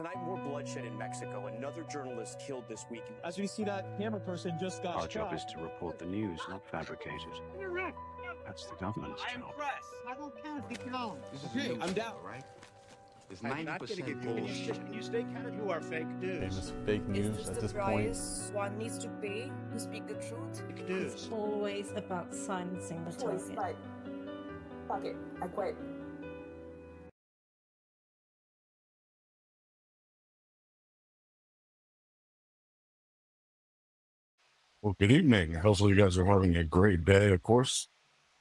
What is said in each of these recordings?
Tonight, more bloodshed in Mexico. Another journalist killed this week. As we see, that camera person just got Our shot. job is to report the news, not fabricate it. That's the government's I am job. press. I don't care if you know. Okay, I'm down. Right? There's I'm not gonna 90% get bullshit. Can you stay kind of you are fake news? Famous fake Is news this at the this point. price one needs to pay to speak the truth? Fake news. Always about silencing the So it's target. like, fuck it, I quit. Well, good evening. Hopefully, you guys are having a great day. Of course,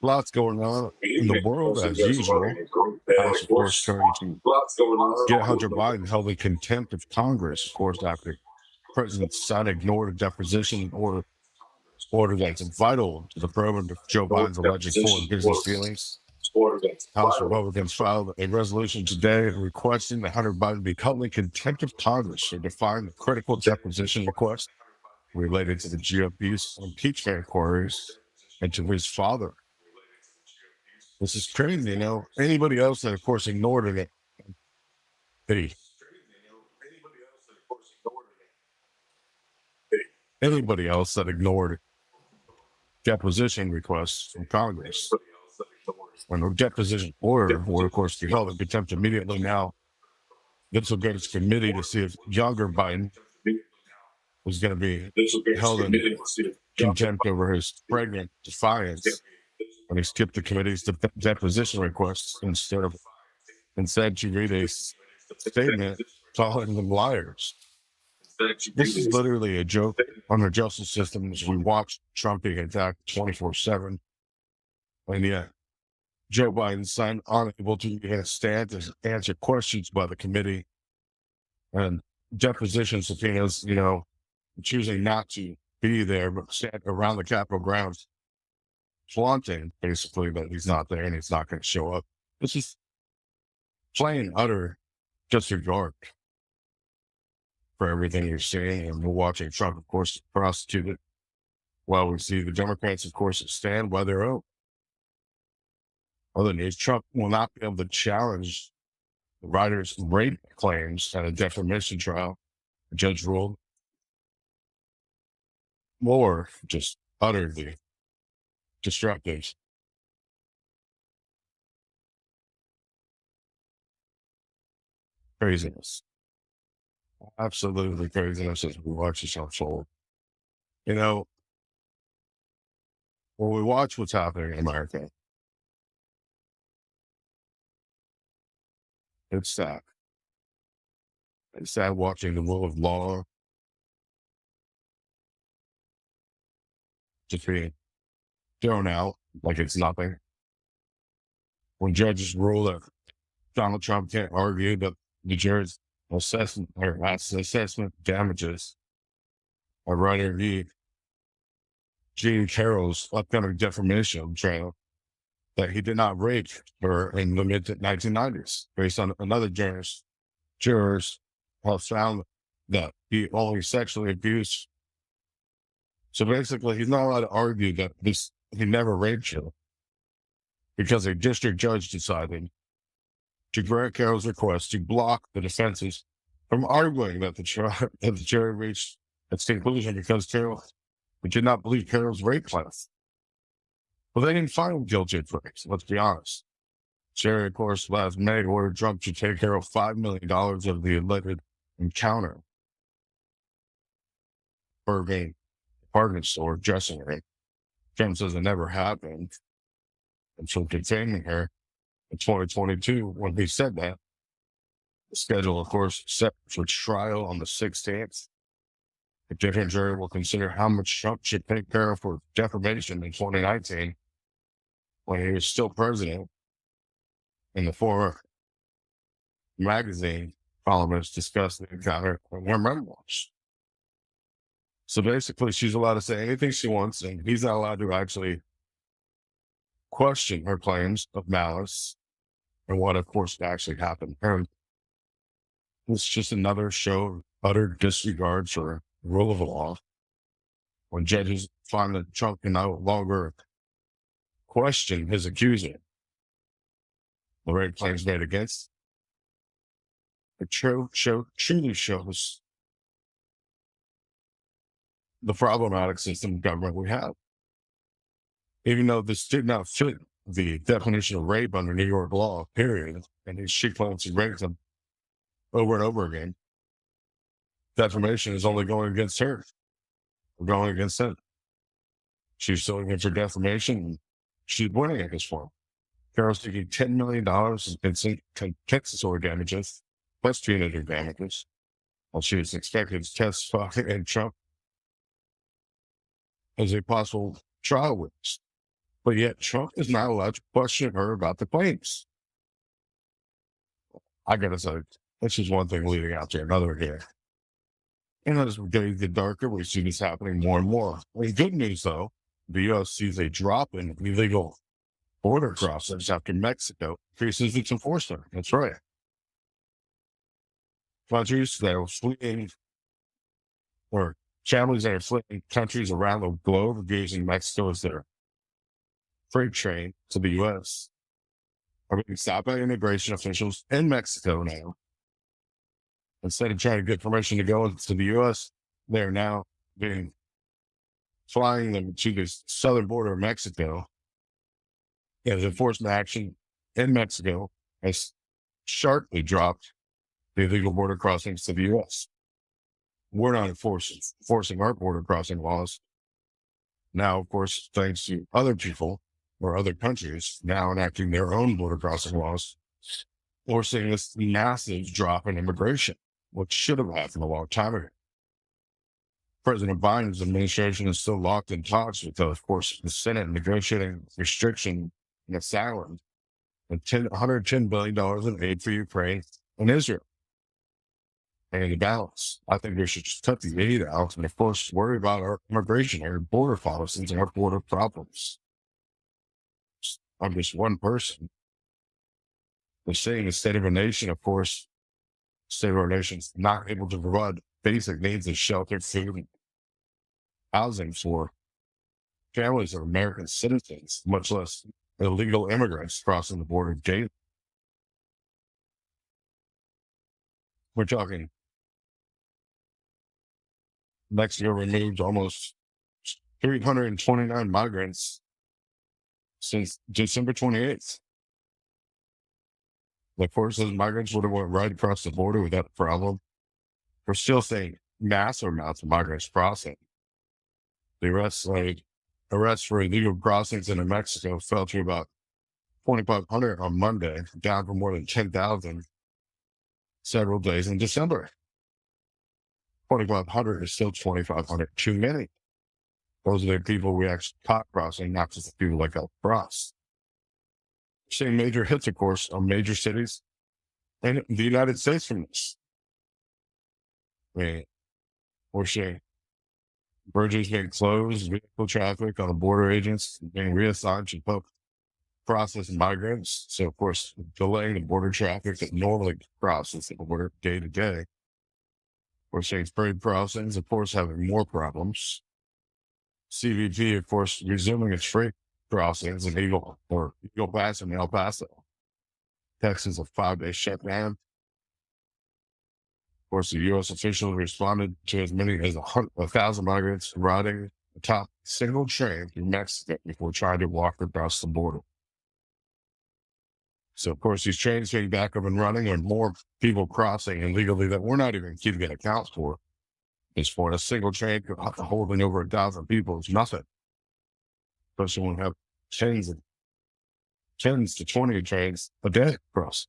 lots going on in the world as usual. House, of course, trying to get Hunter Biden held in contempt of Congress, of course, after President Sun ignored a deposition order that's vital to the program of Joe Biden's alleged foreign business dealings. House Republicans filed a resolution today requesting that Hunter Biden be held in contempt of Congress to define the critical deposition request related to the GOP's impeachment inquiries into his father. This is crazy, you know. Anybody else that, of course, ignored it, anybody else that ignored deposition requests from Congress, when the deposition order were, of course, held in contempt immediately now, this will go to its committee to see if younger Biden was going to be held in contempt over his pregnant defiance when he skipped the committee's deposition requests instead to read a statement calling them liars. This is literally a joke on the justice system as we watch Trump being attacked 24/7. And yet, Joe Biden's unable to stand to answer questions by the committee and deposition subpoenas, you know, choosing not to be there, but stand around the Capitol grounds, flaunting basically that he's not there and he's not going to show up. This is plain utter disregard for everything you're seeing. And we're watching Trump, of course, prosecuted while we see the Democrats, of course, stand by their own. Other news, Trump will not be able to challenge the writer's rape claims at a defamation trial. The judge ruled more just utterly destructive. Craziness. Absolutely craziness as we watch this unfold. You know, when we watch what's happening in America, it's sad. It's sad watching the rule of law just being thrown out like it's nothing. When judges rule that Donald Trump can't argue that the jury's assessment or assessment damages a writer Jean Carroll's upcoming defamation trial that he did not rape her in the mid 1990s, based on another jurors have found that he only sexually abused. So basically, he's not allowed to argue that he never raped her because a district judge decided to grant Carroll's request to block the defenses from arguing that the jury reached its conclusion because Carroll but did not believe Carroll's rape claims. But they didn't find him guilty at first, let's be honest. Sherry, of course, last May ordered Trump to take care of $5 million of the alleged encounter. Burbank department store dressing room. Trump says it never happened. And so containing her in 2022, when he said that, the schedule, of course, set for trial on the 16th. The different jury will consider how much Trump should take care of for defamation in 2019 when he was still president. And the former magazine columnists discussed the encounter in their memoirs. So basically, she's allowed to say anything she wants, and he's not allowed to actually question her claims of malice and what, of course, actually happened. And it's just another show of utter disregard for the rule of law. When judges find that Trump can no longer question his accuser, the rape claims made against, it truly shows the problematic system of government we have. Even though this did not fit the definition of rape under New York law, period, and she claims he raped him over and over again, defamation is only going against her, or going against him. She's suing him for defamation, and she's winning at this point. Carroll's taking $10 million in compensatory damages, plus punitive damages, while she was expected to testify in Trump as a possible trial witness. But yet Trump is not allowed to question her about the claims. I gotta say, this is one thing leading out to another here. And as we get darker, we see this happening more and more. The good news, though, the U.S. sees a drop in illegal border crossings after Mexico increases its enforcement. That's right. Countries that are fleeing, or families that are fleeing countries around the globe are using Mexico as their freight train to the U.S. are being stopped by immigration officials in Mexico now. Instead of trying to get permission to go into the U.S., they're now flying them to the southern border of Mexico. The enforcement action in Mexico has sharply dropped the illegal border crossings to the U.S. We're not enforcing our border crossing laws. Now, of course, thanks to other people or other countries now enacting their own border crossing laws, we're seeing this massive drop in immigration, which should have happened a long time ago. President Biden's administration is still locked in talks with, of course, the Senate negotiating restriction and asylum and $110 billion in aid for Ukraine and Israel. And the balance. I think we should just cut the aid out and, of course, worry about our immigration, our border policies, and our border problems. I'm just one person. They're saying the state of a nation, of course, the state of our nation's not able to provide basic needs of shelter, food, and housing for families of American citizens, much less illegal immigrants crossing the border daily. We're talking Mexico removed almost 329 migrants since December 28th. Of course, those migrants would have went right across the border without a problem. We're still seeing massive amounts of migrants crossing. The arrests for illegal crossings into Mexico fell to about 2,500 on Monday, down from more than 10,000 several days in December. 2,500 is still 2,500 too many. Those are the people we actually caught crossing, not just the people like us cross. We're seeing major hits, of course, on major cities in the United States from this. We're seeing bridges being closed, vehicle traffic on the border agents being reassigned to help process migrants. So, of course, delaying the border traffic that normally crosses the border day to day. We're seeing freight crossings, of course, having more problems. CBP, of course, resuming its freight crossings in Eagle Pass and El Paso. Texas, a 5-day shutdown. Of course, the U.S. officials responded to as many as 1,000 migrants arriving atop a single train through Mexico before trying to walk across the border. So, of course, these trains getting back up and running and more people crossing illegally that we're not even keeping an account for. As for a single train holding over 1,000 people is nothing. Especially when we have tens to 20 trains a day across.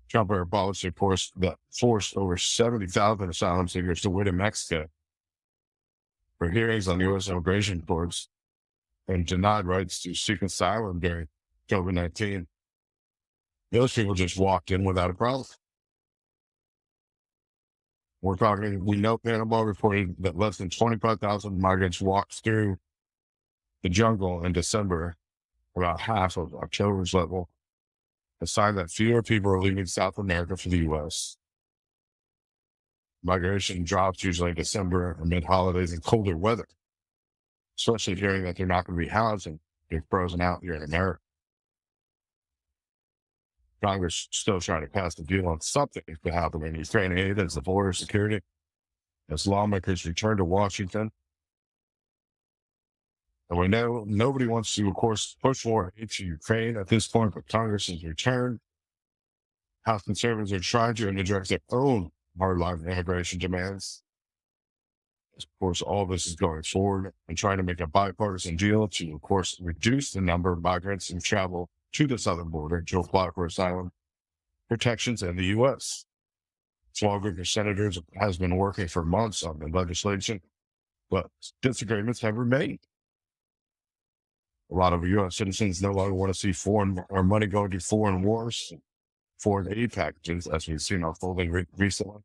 Trump era policy, of course, that forced over 70,000 asylum seekers to wait in Mexico for hearings on U.S. immigration courts and denied rights to seek asylum during COVID-19. Those people just walked in without a problem. We're talking, we know Panama reported that less than 25,000 migrants walked through the jungle in December, about half of October's level, a sign that fewer people are leaving South America for the U.S. Migration drops usually in December amid holidays and colder weather, especially hearing that they're not going to be housed and they're frozen out here in America. Congress still trying to pass the deal on something to happen in Ukraine aid as the border security, as lawmakers return to Washington. And we know nobody wants to, of course, push more aid to Ukraine at this point, but Congress has returned. House conservatives are trying to address their own hardline immigration demands. Of course, all this is going forward and trying to make a bipartisan deal to, of course, reduce the number of migrants who travel to the southern border to apply for asylum protections in the U.S. Small group of senators has been working for months on the legislation, but disagreements have remained. A lot of U.S. citizens no longer want to see foreign or money going to foreign wars, foreign aid packages, as we've seen unfolding recently.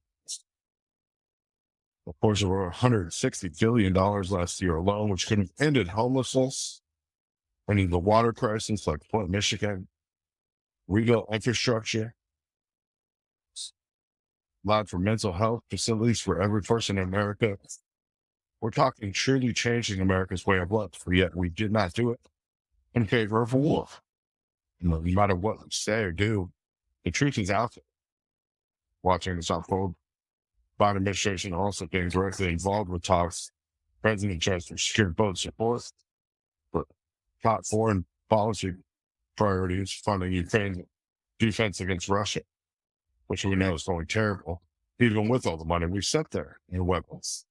Of course, there were $160 billion last year alone, which could have ended homelessness, ending the water crisis like Flint, Michigan, rebuilt infrastructure, allowed for mental health facilities for every person in America. We're talking truly changing America's way of life, but yet we did not do it in favor of war. No matter what we say or do, the truth is out there. Watching this unfold, Biden administration also being directly involved with talks. President tries to secure both support, but top foreign policy priorities, funding Ukraine's defense against Russia, which we know is going terrible, even with all the money we sent there in weapons.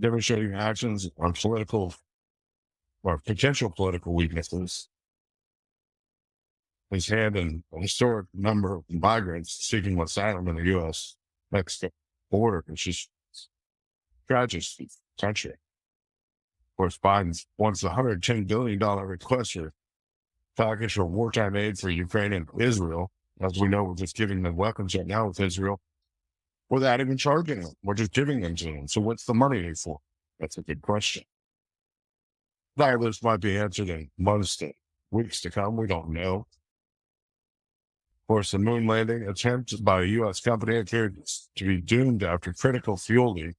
Demonstrating actions on political or potential political weaknesses. Has had a historic number of migrants seeking asylum in the U.S. Mexico border, which is tragic for the country. Of course, Biden wants a $110 billion request for package for wartime aid for Ukraine and Israel. As we know, we're just giving them weapons right now with Israel without even charging them. We're just giving them to them. So what's the money for? That's a good question. That list might be answered in months to weeks to come. We don't know. Of course, the moon landing attempt by a U.S. company appeared to be doomed after critical fuel leak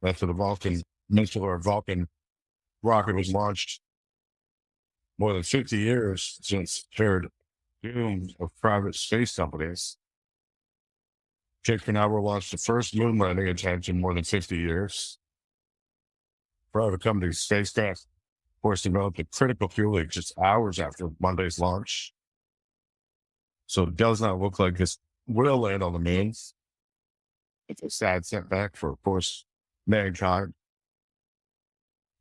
after the Vulcan missile or Vulcan rocket was launched. More than 50 years since paired doom of private space companies. Cape Canaveral launched the first moon landing attempt in more than 50 years. Private company spacecraft, of course, developed a critical fuel leak just hours after Monday's launch. So it does not look like this will land on the moon. It's a sad setback for, of course, mankind.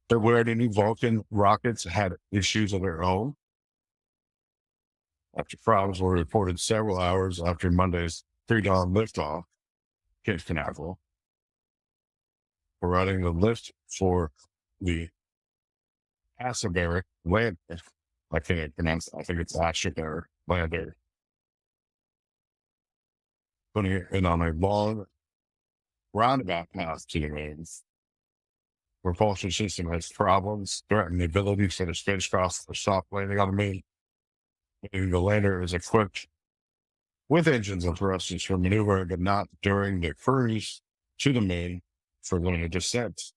There were any Vulcan rockets had issues of their own. After problems were reported several hours after Monday's pre-dawn liftoff, Cape Canaveral. We're running the lift for the Asbury lander. I think it's Asbury lander. Putting it in on a long roundabout path to the moons. Propulsion system has problems, threatening the ability for the spacecraft for soft landing on the moon. Meaning the lander is equipped with engines and thrusters for maneuvering, but not during the cruise to the moon for lunar descent.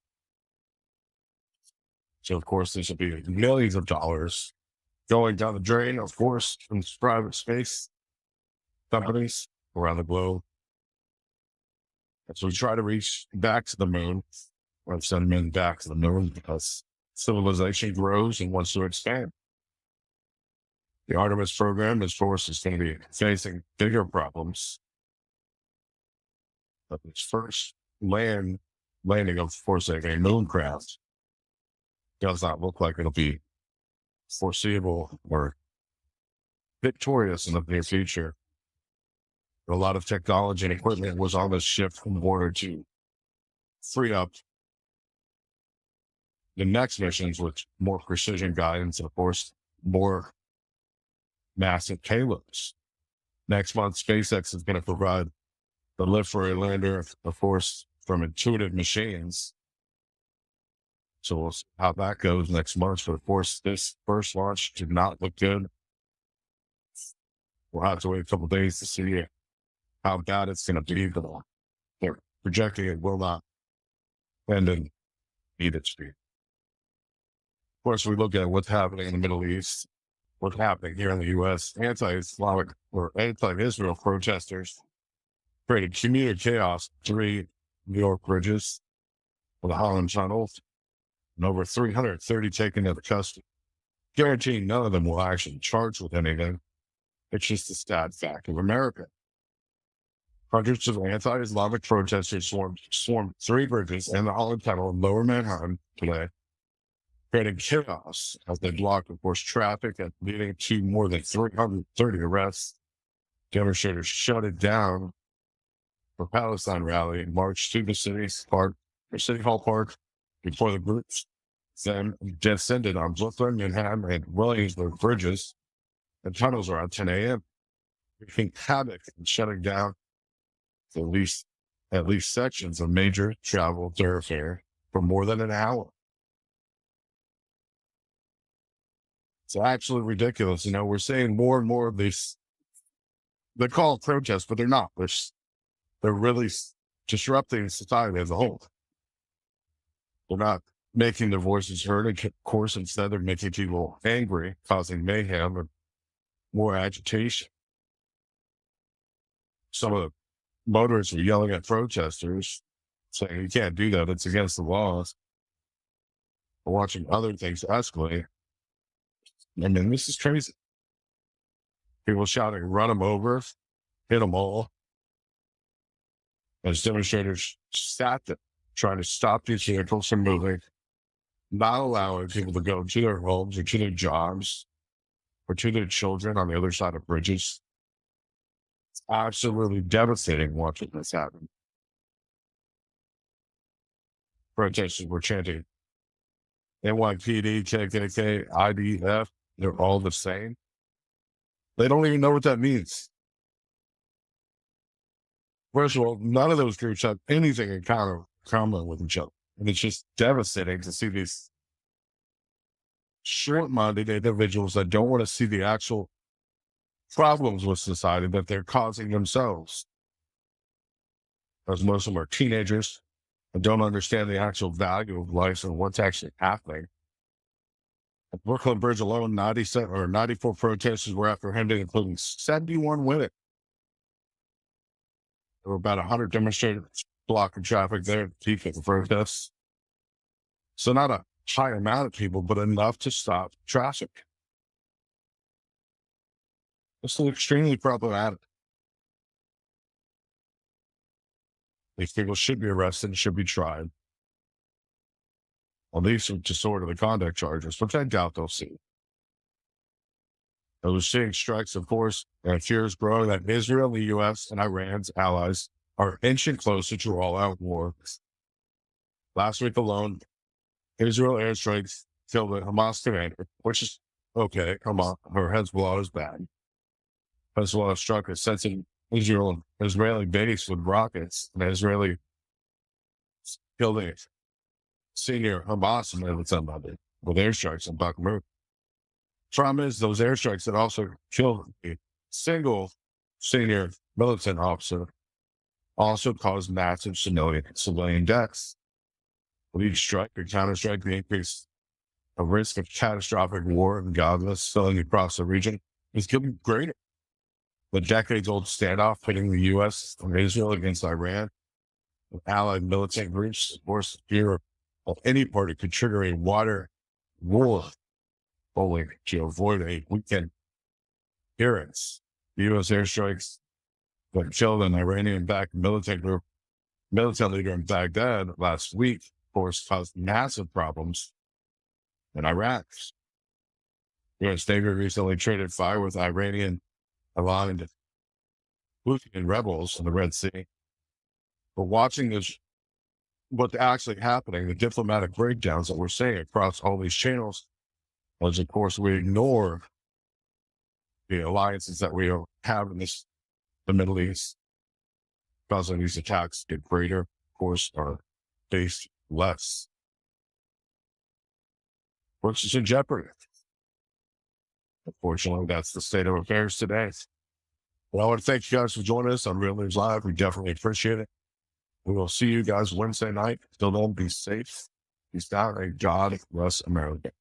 So, of course, this will be millions of dollars going down the drain, of course, from private space companies around the globe. So we try to reach back to the moon, or send men back to the moon because civilization grows and wants to expand. The Artemis program, of course, is going to be facing bigger problems. But its first landing, of course, like a moon craft, does not look like it'll be foreseeable or victorious in the near future. A lot of technology and equipment was on this ship in order to free up the next missions with more precision guidance and, of course, more massive payloads. Next month, SpaceX is going to provide the lift for a lander, of course, from Intuitive Machines. So we'll see how that goes next month. But of course, this first launch did not look good. We'll have to wait a couple of days to see how bad it's going to be. But they're projecting it will not end in needed speed. Of course, we look at what's happening in the Middle East, what's happening here in the U.S. Anti-Islamic or anti-Israel protesters created community chaos. 3 New York bridges with the Holland Tunnel, and over 330 taken into custody. Guaranteeing none of them will actually charge with anything. It's just the sad fact of America. Hundreds of anti-Islamic protesters swarmed 3 bridges and the Holland Tunnel in Lower Manhattan today, creating chaos as they blocked, of course, traffic and leading to more than 330 arrests. Demonstrators shut it down for Palestine rally and marched to the City Hall Park before the groups then descended on Brooklyn, Manhattan, and Williamsburg bridges and tunnels around 10 a.m., wreaking havoc and shutting down at least sections of major travel thoroughfare for more than an hour. It's absolutely ridiculous. We're seeing more and more of these. They call it protests, but they're not. They're really disrupting society as a whole. They're not making their voices heard. Of course, instead, they're making people angry, causing mayhem and more agitation. Some of the motorists are yelling at protesters, saying you can't do that. It's against the laws. We're watching other things escalate. This is crazy. People shouting, run them over, hit them all. As demonstrators sat there, trying to stop these vehicles from moving, not allowing people to go to their homes or to their jobs or to their children on the other side of bridges. It's absolutely devastating watching this happen. Protesters were chanting NYPD, KKK, IDF. They're all the same. They don't even know what that means. First of all, none of those groups have anything in common with each other. And it's just devastating to see these short-minded individuals that don't want to see the actual problems with society that they're causing themselves. As most of them are teenagers and don't understand the actual value of life and what's actually happening. At Brooklyn Bridge alone, 94 protesters were apprehended, including 71 women. There were about 100 demonstrators blocking traffic there to keep the protests. So not a high amount of people, but enough to stop traffic. This is extremely problematic. These people should be arrested and should be tried. At least disorderly conduct charges, which I doubt they'll see. We're seeing strikes, of course, and fears growing that Israel, the U.S., and Iran's allies are inching closer to all-out war. Last week alone, Israel airstrikes killed a Hamas commander, which is okay. Hamas, or Hezbollah is bad. Hezbollah struck a sensitive Israeli base with rockets, and Israeli killed a senior Hamas militant with airstrikes in Bakhmut. Problem is, those airstrikes that also killed a single senior militant officer also caused massive civilian deaths. With each strike or counterstrike, the increase of risk of catastrophic war in Gaza spilling across the region is getting greater. The decades-old standoff pitting the U.S. and Israel against Iran of allied militant groups, of course, fear of any party could trigger a water war, only to avoid a weekend appearance. The U.S. airstrikes that killed an Iranian-backed militant leader in Baghdad last week, of course, caused massive problems in Iraq. The U.S. Navy recently traded fire with Iranian-aligned Houthi rebels in the Red Sea. But watching this, what's actually happening, the diplomatic breakdowns that we're seeing across all these channels, as of course we ignore the alliances that we have in the Middle East, causing these attacks get greater, of course, are faced less. Which is in jeopardy. Unfortunately, that's the state of affairs today. Well, I want to thank you guys for joining us on Real News Live. We definitely appreciate it. We will see you guys Wednesday night. Till then, be safe. Peace out, and God bless America.